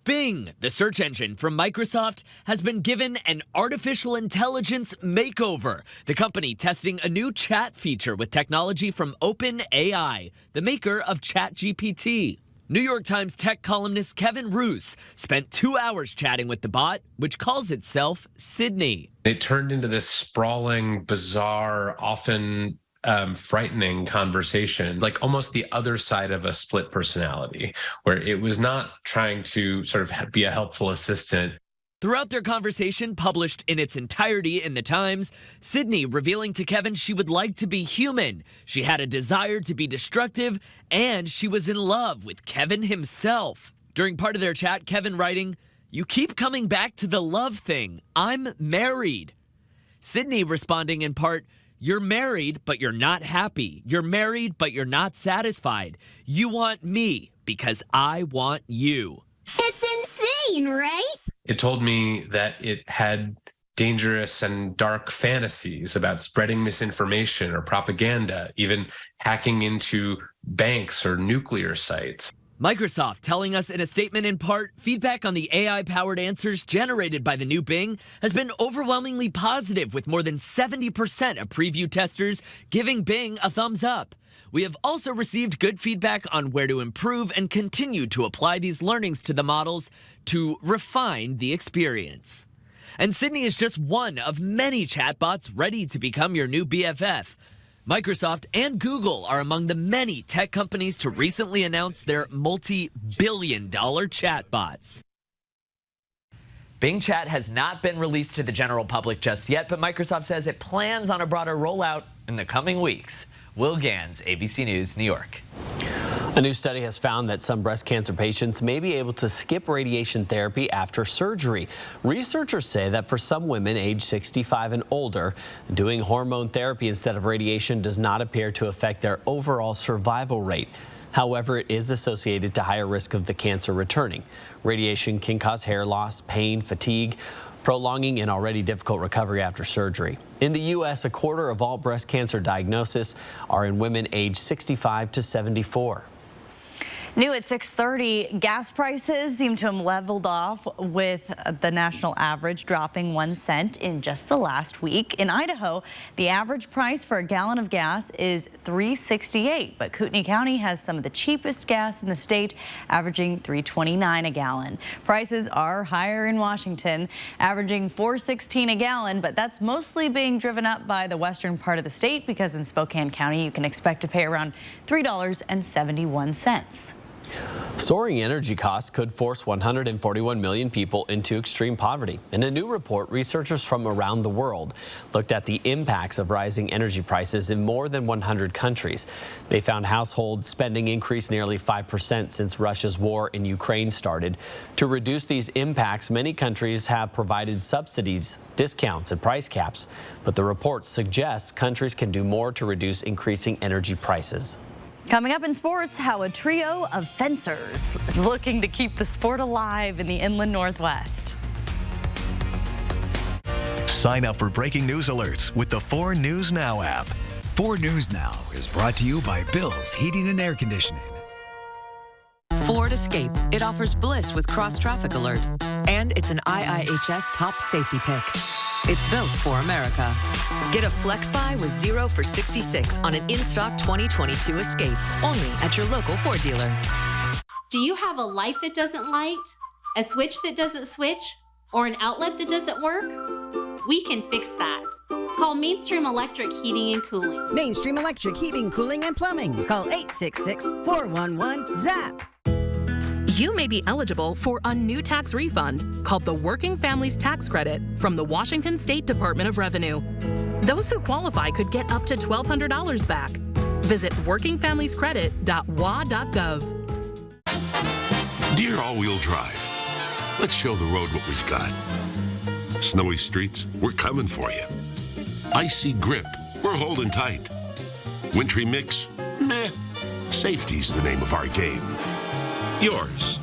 Bing, the search engine from Microsoft, has been given an artificial intelligence makeover. The company testing a new chat feature with technology from OpenAI, the maker of ChatGPT. New York Times tech columnist Kevin Roose spent 2 hours chatting with the bot, which calls itself Sydney. It turned into this sprawling, bizarre, often frightening conversation, like almost the other side of a split personality, where it was not trying to sort of be a helpful assistant. Throughout their conversation, published in its entirety in the Times, Sydney revealing to Kevin she would like to be human, she had a desire to be destructive, and she was in love with Kevin himself. During part of their chat, Kevin writing, "You keep coming back to the love thing. I'm married." Sydney responding in part, "You're married, but you're not happy. You're married, but you're not satisfied. You want me because I want you." It's insane, right? It told me that it had dangerous and dark fantasies about spreading misinformation or propaganda, even hacking into banks or nuclear sites. Microsoft telling us in a statement in part, feedback on the AI-powered answers generated by the new Bing has been overwhelmingly positive, with more than 70% of preview testers giving Bing a thumbs up. We have also received good feedback on where to improve and continue to apply these learnings to the models to refine the experience. And Sydney is just one of many chatbots ready to become your new BFF. Microsoft and Google are among the many tech companies to recently announce their multi-billion-dollar chatbots. Bing Chat has not been released to the general public just yet, but Microsoft says it plans on a broader rollout in the coming weeks. Will Gans, ABC News, New York. A new study has found that some breast cancer patients may be able to skip radiation therapy after surgery. Researchers say that for some women age 65 and older, doing hormone therapy instead of radiation does not appear to affect their overall survival rate. However, it is associated to higher risk of the cancer returning. Radiation can cause hair loss, pain, fatigue, prolonging an already difficult recovery after surgery. In the U.S., a quarter of all breast cancer diagnoses are in women aged 65 to 74. New at 6:30, gas prices seem to have leveled off, with the national average dropping 1 cent in just the last week. In Idaho, the average price for a gallon of gas is $3.68, but Kootenai County has some of the cheapest gas in the state, averaging $3.29 a gallon. Prices are higher in Washington, averaging $4.16 a gallon, but that's mostly being driven up by the western part of the state, because in Spokane County, you can expect to pay around $3.71. Soaring energy costs could force 141 million people into extreme poverty. In a new report, researchers from around the world looked at the impacts of rising energy prices in more than 100 countries. They found household spending increased nearly 5% since Russia's war in Ukraine started. To reduce these impacts, many countries have provided subsidies, discounts, and price caps. But the report suggests countries can do more to reduce increasing energy prices. Coming up in sports, how a trio of fencers is looking to keep the sport alive in the inland Northwest. Sign up for breaking news alerts with the 4 News Now app. 4 News Now is brought to you by Bill's Heating and Air Conditioning. Ford Escape. It offers bliss with cross-traffic alert. And it's an IIHS top safety pick. It's built for America. Get a flex buy with 0 for 66 on an in-stock 2022 Escape, only at your local Ford dealer. Do you have a light that doesn't light, a switch that doesn't switch, or an outlet that doesn't work? We can fix that. Call Mainstream Electric Heating and Cooling. Mainstream Electric Heating, Cooling, and Plumbing. Call 866-411-ZAP. You may be eligible for a new tax refund called the Working Families Tax Credit from the Washington State Department of Revenue. Those who qualify could get up to $1,200 back. Visit workingfamiliescredit.wa.gov. Dear All-Wheel Drive, let's show the road what we've got. Snowy streets, we're coming for you. Icy grip, we're holding tight. Wintry mix, meh. Safety's the name of our game. Yours.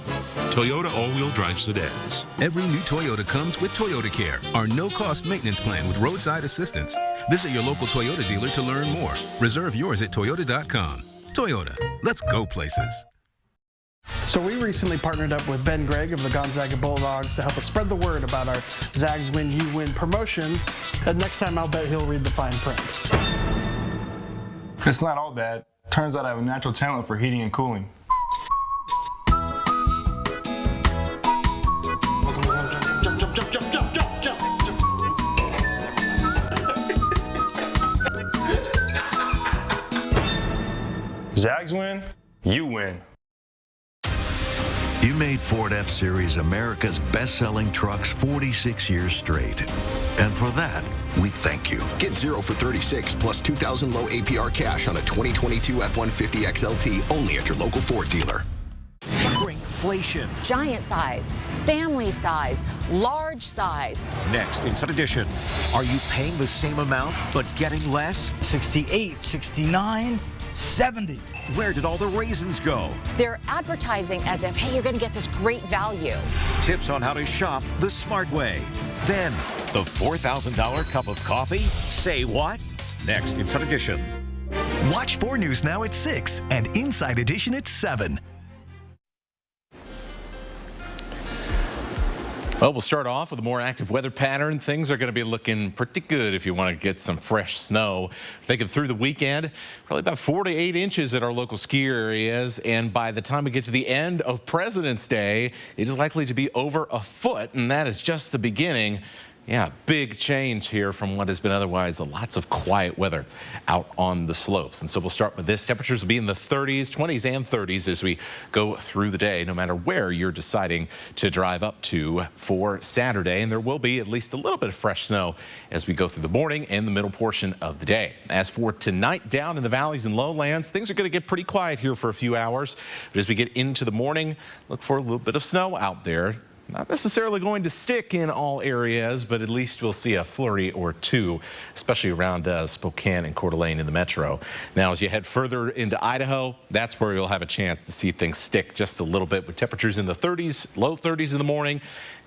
Toyota all-wheel drive sedans. Every new Toyota comes with Toyota Care, our no-cost maintenance plan with roadside assistance. Visit your local Toyota dealer to learn more. Reserve yours at toyota.com. Toyota, let's go places. So we recently partnered up with Ben Gregg of the Gonzaga Bulldogs to help us spread the word about our Zags Win, You Win promotion. And next time I'll bet he'll read the fine print. It's not all bad. Turns out I have a natural talent for heating and cooling. Zags win, you win. You made Ford F-Series America's best-selling trucks 46 years straight. And for that, we thank you. Get 0 for 36 plus $2,000 low APR cash on a 2022 F-150 XLT only at your local Ford dealer. Shrinkflation. Giant size, family size, large size. Next, Inside Edition. Are you paying the same amount but getting less? 68, 69, 70. Where did all the raisins go? They're advertising as if, hey, you're going to get this great value. Tips on how to shop the smart way. Then, the $4,000 cup of coffee? Say what? Next, Inside Edition. Watch 4 News Now at 6 and Inside Edition at 7. Well, we'll start off with a more active weather pattern. Things are going to be looking pretty good if you want to get some fresh snow. Thinking through the weekend, probably about 4 to 8 inches at our local ski areas. And by the time we get to the end of President's Day, it is likely to be over a foot. And that is just the beginning. Yeah, big change here from what has been otherwise lots of quiet weather out on the slopes. And so we'll start with this. Temperatures will be in the 30s, 20s and 30s as we go through the day, no matter where you're deciding to drive up to for Saturday. And there will be at least a little bit of fresh snow as we go through the morning and the middle portion of the day. As for tonight, down in the valleys and lowlands, things are going to get pretty quiet here for a few hours. But as we get into the morning, look for a little bit of snow out there. Not necessarily going to stick in all areas, but at least we'll see a flurry or two, especially around Spokane and Coeur d'Alene in the metro. Now, as you head further into Idaho, that's where you'll have a chance to see things stick just a little bit with temperatures in the 30s, low 30s in the morning.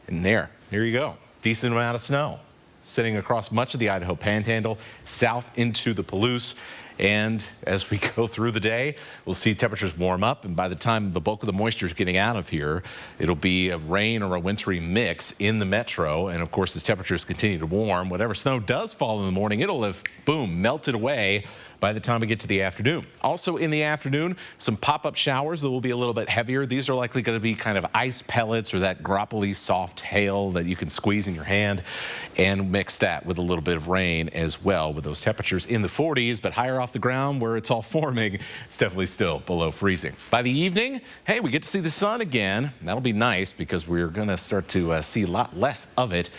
And there you go. Decent amount of snow sitting across much of the Idaho Panhandle, south into the Palouse. And as we go through the day, we'll see temperatures warm up. And by the time the bulk of the moisture is getting out of here, it'll be a rain or a wintry mix in the metro. And of course, as temperatures continue to warm, whatever snow does fall in the morning, it'll have, boom, melted away by the time we get to the afternoon. Also in the afternoon, some pop-up showers that will be a little bit heavier. These are likely going to be kind of ice pellets or that grapply soft hail that you can squeeze in your hand, and mix that with a little bit of rain as well, with those temperatures in the 40s, but higher off the ground where it's all forming, it's definitely still below freezing. By the evening, hey, we get to see the sun again. That'll be nice because we're going to start to see a lot less of it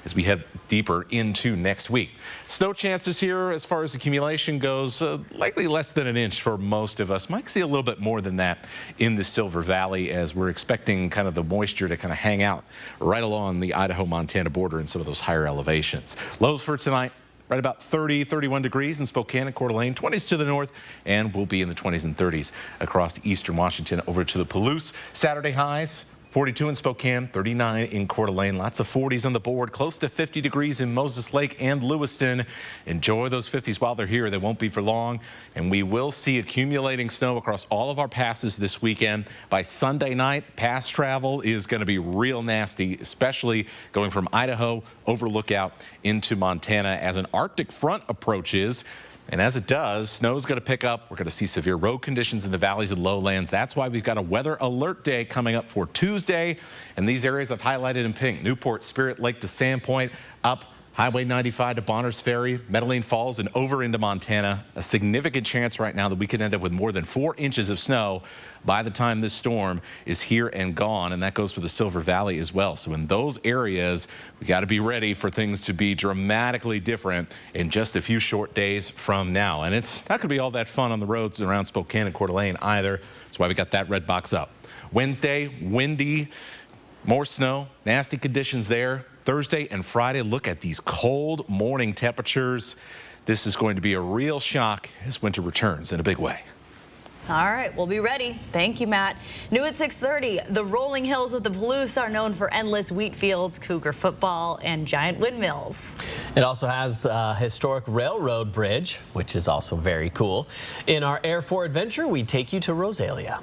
as we head deeper into next week. Snow chances here as far as accumulation goes, likely less than an inch for most of us. Might see a little bit more than that in the Silver Valley as we're expecting kind of the moisture to kind of hang out right along the Idaho-Montana border in some of those higher elevations. Lows for tonight, right about 30, 31 degrees in Spokane and Coeur d'Alene, 20s to the north, and we'll be in the 20s and 30s across eastern Washington over to the Palouse. Saturday highs, 42 in Spokane, 39 in Coeur d'Alene. Lots of 40s on the board, close to 50 degrees in Moses Lake and Lewiston. Enjoy those 50s while they're here. They won't be for long. And we will see accumulating snow across all of our passes this weekend. By Sunday night, pass travel is going to be real nasty, especially going from Idaho over Lookout into Montana as an Arctic front approaches. And as it does, snow is going to pick up. We're going to see severe road conditions in the valleys and lowlands. That's why we've got a weather alert day coming up for Tuesday. And these areas I've highlighted in pink: Newport, Spirit Lake to Sandpoint, up Highway 95 to Bonners Ferry, Medellin Falls, and over into Montana. A significant chance right now that we could end up with more than 4 inches of snow by the time this storm is here and gone. And that goes for the Silver Valley as well. So in those areas, we got to be ready for things to be dramatically different in just a few short days from now. And it's not going to be all that fun on the roads around Spokane and Coeur d'Alene either. That's why we got that red box up. Wednesday, windy, more snow, nasty conditions there. Thursday and Friday, look at these cold morning temperatures. This is going to be a real shock as winter returns in a big way. All right, we'll be ready. Thank you, Matt. New at 6:30, the rolling hills of the Palouse are known for endless wheat fields, cougar football, and giant windmills. It also has a historic railroad bridge, which is also very cool. In our Air 4 adventure, we take you to Rosalia.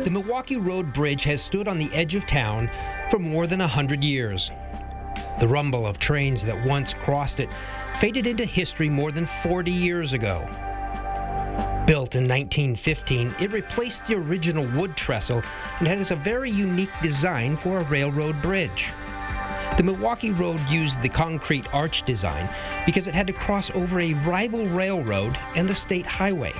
The Milwaukee Road Bridge has stood on the edge of town for more than 100 years. The rumble of trains that once crossed it faded into history more than 40 years ago. Built in 1915, it replaced the original wood trestle and has a very unique design for a railroad bridge. The Milwaukee Road used the concrete arch design because it had to cross over a rival railroad and the state highway.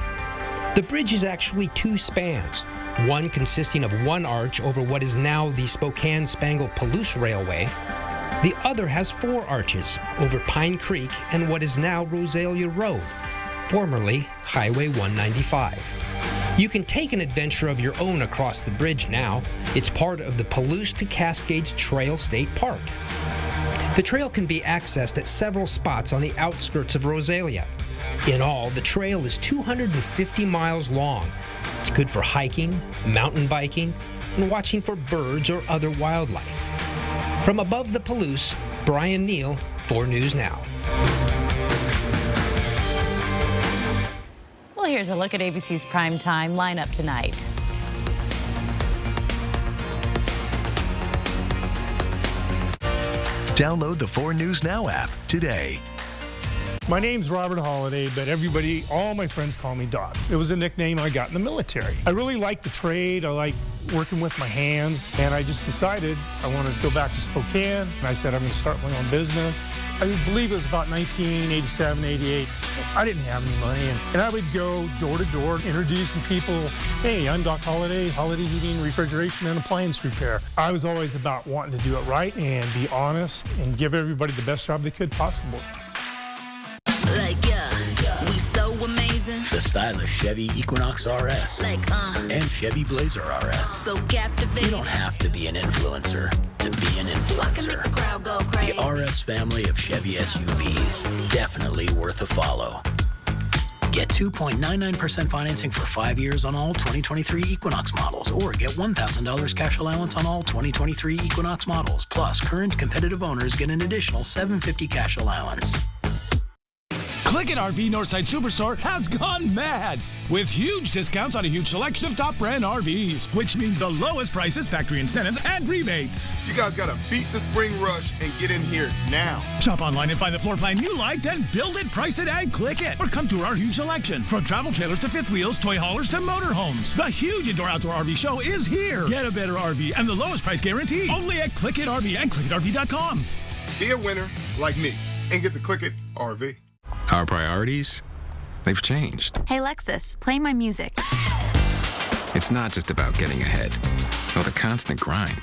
The bridge is actually 2 spans, one consisting of 1 arch over what is now the Spokane-Spangle-Palouse Railway. The other has 4 arches over Pine Creek and what is now Rosalia Road, formerly Highway 195. You can take an adventure of your own across the bridge now. It's part of the Palouse to Cascades Trail State Park. The trail can be accessed at several spots on the outskirts of Rosalia. In all, the trail is 250 miles long. It's good for hiking, mountain biking, and watching for birds or other wildlife. From above the Palouse, Brian Neal, 4 News Now. Well, here's a look at ABC's primetime lineup tonight. Download the 4 News Now app today. My name's Robert Holiday, but all my friends call me Doc. It was a nickname I got in the military. I really like the trade. I like working with my hands, and I just decided I wanted to go back to Spokane, and I said I'm going to start my own business. I believe it was about 1987, 88. I didn't have any money, and I would go door to door introducing people. Hey, I'm Doc Holiday, Holiday Heating, Refrigeration, and Appliance Repair. I was always about wanting to do it right and be honest and give everybody the best job they could possibly. We so amazing. The stylish Chevy Equinox RS. And Chevy Blazer RS. So captivating. You don't have to be an influencer to be an influencer. The crowd go crazy. The RS family of Chevy SUVs. Definitely worth a follow. Get 2.99% financing for 5 years on all 2023 Equinox models, or get $1,000 cash allowance on all 2023 Equinox models. Plus, current competitive owners get an additional $750 cash allowance. Click It RV Northside Superstore has gone mad with huge discounts on a huge selection of top brand RVs, which means the lowest prices, factory incentives, and rebates. You guys gotta beat the spring rush and get in here now. Shop online and find the floor plan you like, then build it, price it, and click it. Or come to our huge selection, from travel trailers to fifth wheels, toy haulers to motorhomes. The huge indoor-outdoor RV show is here. Get a better RV and the lowest price guarantee only at Click It RV and ClickItRV.com. Be a winner like me and get to Click It RV. Our priorities, they've changed. Hey Lexus, play my music. It's not just about getting ahead or the constant grind.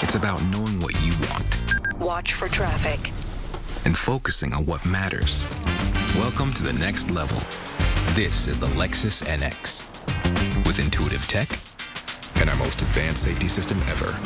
It's about knowing what you want. Watch for traffic. And focusing on what matters. Welcome to the next level. This is the Lexus NX. With intuitive tech and our most advanced safety system ever.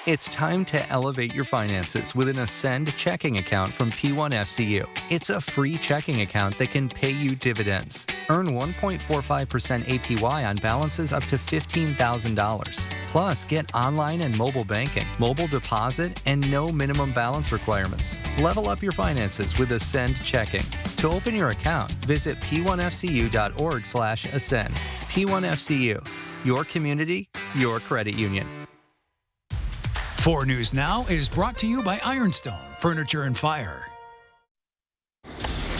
It's time to elevate your finances with an Ascend checking account from P1FCU. It's a free checking account that can pay you dividends. Earn 1.45% APY on balances up to $15,000. Plus, get online and mobile banking, mobile deposit, and no minimum balance requirements. Level up your finances with Ascend checking. To open your account, visit p1fcu.org/ascend. P1FCU, your community, your credit union. 4 News Now is brought to you by Ironstone Furniture and Fire.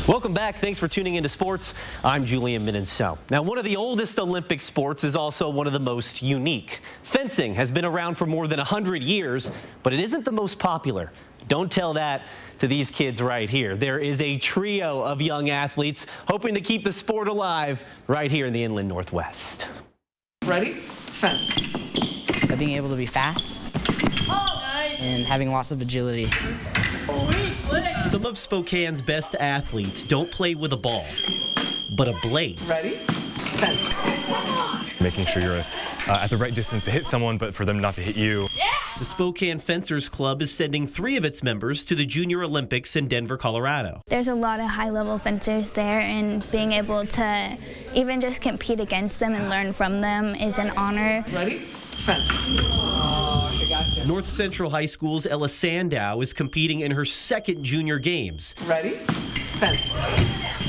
Welcome back. Thanks for tuning into sports. I'm Julian Minenso. Now, one of the oldest Olympic sports is also one of the most unique. Fencing has been around for more than 100 years, but it isn't the most popular. Don't tell that to these kids right here. There is a trio of young athletes hoping to keep the sport alive right here in the Inland Northwest. Ready? Fence. Being able to be fast. Oh, nice. And having lots of agility. Some of Spokane's best athletes don't play with a ball, but a blade. Ready? Fence. Making sure you're at the right distance to hit someone, but for them not to hit you. Yeah! The Spokane Fencers Club is sending 3 of its members to the Junior Olympics in Denver, Colorado. There's a lot of high-level fencers there, and being able to even just compete against them and learn from them is an honor. Ready? Fence. North Central High School's Ella Sandow is competing in her 2nd junior games. Ready? Fence.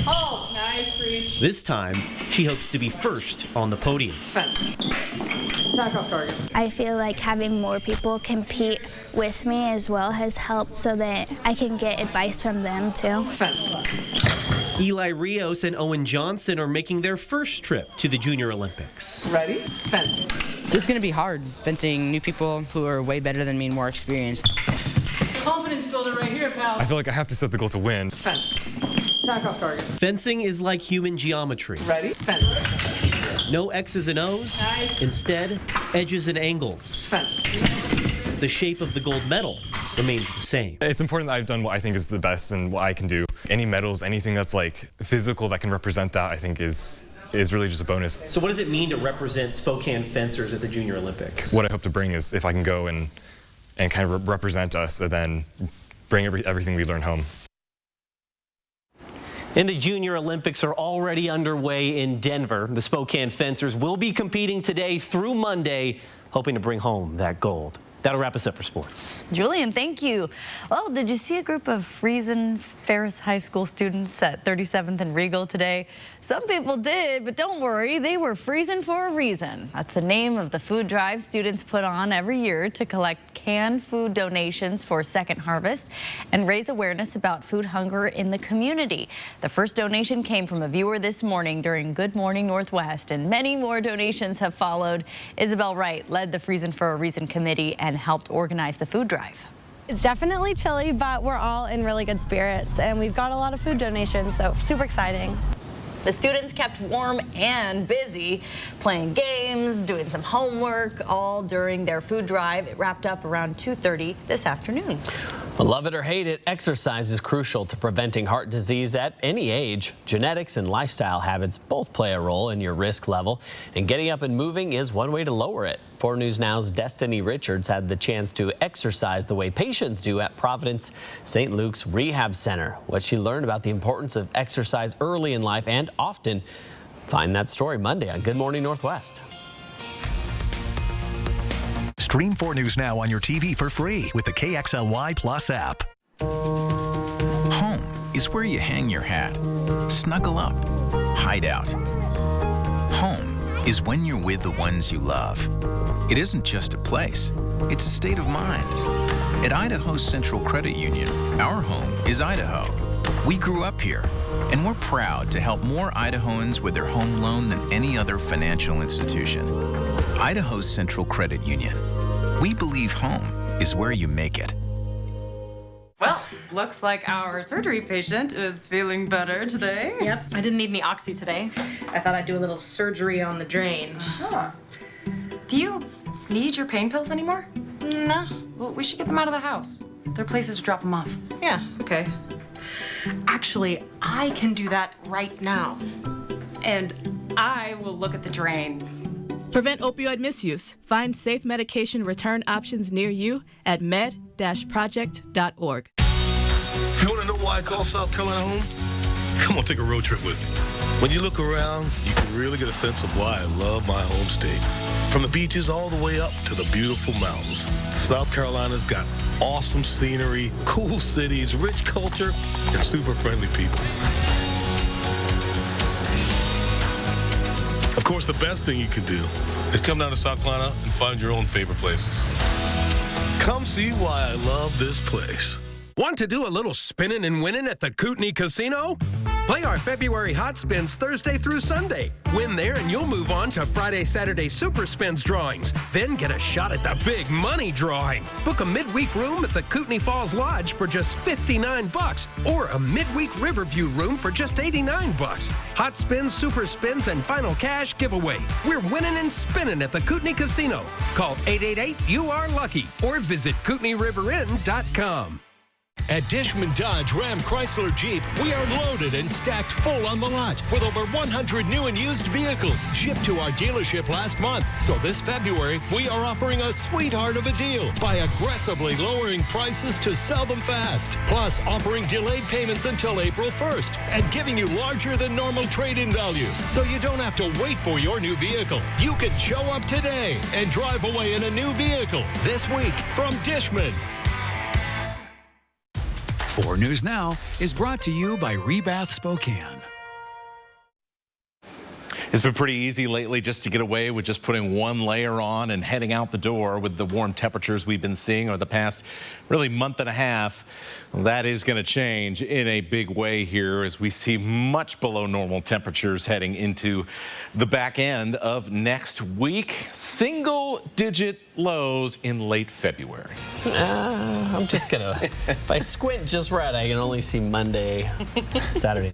Oh, nice reach. This time, she hopes to be first on the podium. Fence. Tack off target. I feel like having more people compete with me as well has helped so that I can get advice from them too. Fence. Eli Rios and Owen Johnson are making their first trip to the Junior Olympics. Ready? Fence. It's going to be hard fencing new people who are way better than me and more experienced. Confidence builder right here, pal. I feel like I have to set the goal to win. Fence. Tack off target. Fencing is like human geometry. Ready? Fence. No X's and O's. Nice. Instead, edges and angles. Fence. The shape of the gold medal remains the same. It's important that I've done what I think is the best and what I can do. Any medals, anything that's like physical that can represent that, I think is really just a bonus. So what does it mean to represent Spokane fencers at the Junior Olympics? What I hope to bring is if I can go and kind of represent us and then bring everything we learn home. And the Junior Olympics are already underway in Denver. The Spokane fencers will be competing today through Monday, hoping to bring home that gold. That'll wrap us up for sports. Julian, thank you. Well, did you see a group of Friesen Ferris High School students at 37th and Regal today? Some people did, but don't worry, they were freezing for a reason. That's the name of the food drive students put on every year to collect canned food donations for Second Harvest and raise awareness about food hunger in the community. The first donation came from a viewer this morning during Good Morning Northwest, and many more donations have followed. Isabel Wright led the Friesen for a Reason committee and helped organize the food drive. It's definitely chilly, but we're all in really good spirits, and we've got a lot of food donations, so super exciting. The students kept warm and busy, playing games, doing some homework, all during their food drive. It wrapped up around 2:30 this afternoon. Well, love it or hate it, exercise is crucial to preventing heart disease at any age. Genetics and lifestyle habits both play a role in your risk level, and getting up and moving is one way to lower it. 4 News Now's Destiny Richards had the chance to exercise the way patients do at Providence St. Luke's Rehab Center. What she learned about the importance of exercise early in life and often. Find that story Monday on Good Morning Northwest. Stream 4 News Now on your TV for free with the KXLY Plus app. Home is where you hang your hat, snuggle up, hide out. Home is when you're with the ones you love. It isn't just a place, it's a state of mind. At Idaho Central Credit Union, our home is Idaho. We grew up here, and we're proud to help more Idahoans with their home loan than any other financial institution. Idaho Central Credit Union. We believe home is where you make it. Well, looks like our surgery patient is feeling better today. Yep, I didn't need any oxy today. I thought I'd do a little surgery on the drain. Huh. Do you need your pain pills anymore? No. Well, we should get them out of the house. There are places to drop them off. Yeah, okay. Actually, I can do that right now. And I will look at the drain. Prevent opioid misuse. Find safe medication return options near you at med-project.org. You want to know why I call South Carolina home? Come on, take a road trip with me. When you look around, you can really get a sense of why I love my home state. From the beaches all the way up to the beautiful mountains, South Carolina's got awesome scenery, cool cities, rich culture, and super friendly people. Of course, the best thing you can do is come down to South Carolina and find your own favorite places. Come see why I love this place. Want to do a little spinning and winning at the Kootenai Casino? Play our February Hot Spins Thursday through Sunday. Win there and you'll move on to Friday, Saturday Super Spins drawings. Then get a shot at the big money drawing. Book a midweek room at the Kootenai Falls Lodge for just $59 or a midweek Riverview room for just $89. Hot Spins, Super Spins, and Final Cash giveaway. We're winning and spinning at the Kootenai Casino. Call 888-YOU-ARE-LUCKY or visit KootenaiRiverInn.com. At Dishman Dodge Ram Chrysler Jeep, we are loaded and stacked full on the lot with over 100 new and used vehicles shipped to our dealership last month. So this February, we are offering a sweetheart of a deal by aggressively lowering prices to sell them fast. Plus, offering delayed payments until April 1st and giving you larger than normal trade-in values so you don't have to wait for your new vehicle. You can show up today and drive away in a new vehicle this week from Dishman. 4 News Now is brought to you by Rebath Spokane. It's been pretty easy lately just to get away with just putting one layer on and heading out the door with the warm temperatures we've been seeing over the past really month and a half. Well, that is going to change in a big way here as we see much below normal temperatures heading into the back end of next week. Single-digit lows in late February. I'm just going to, if I squint just right, I can only see Monday, Saturday.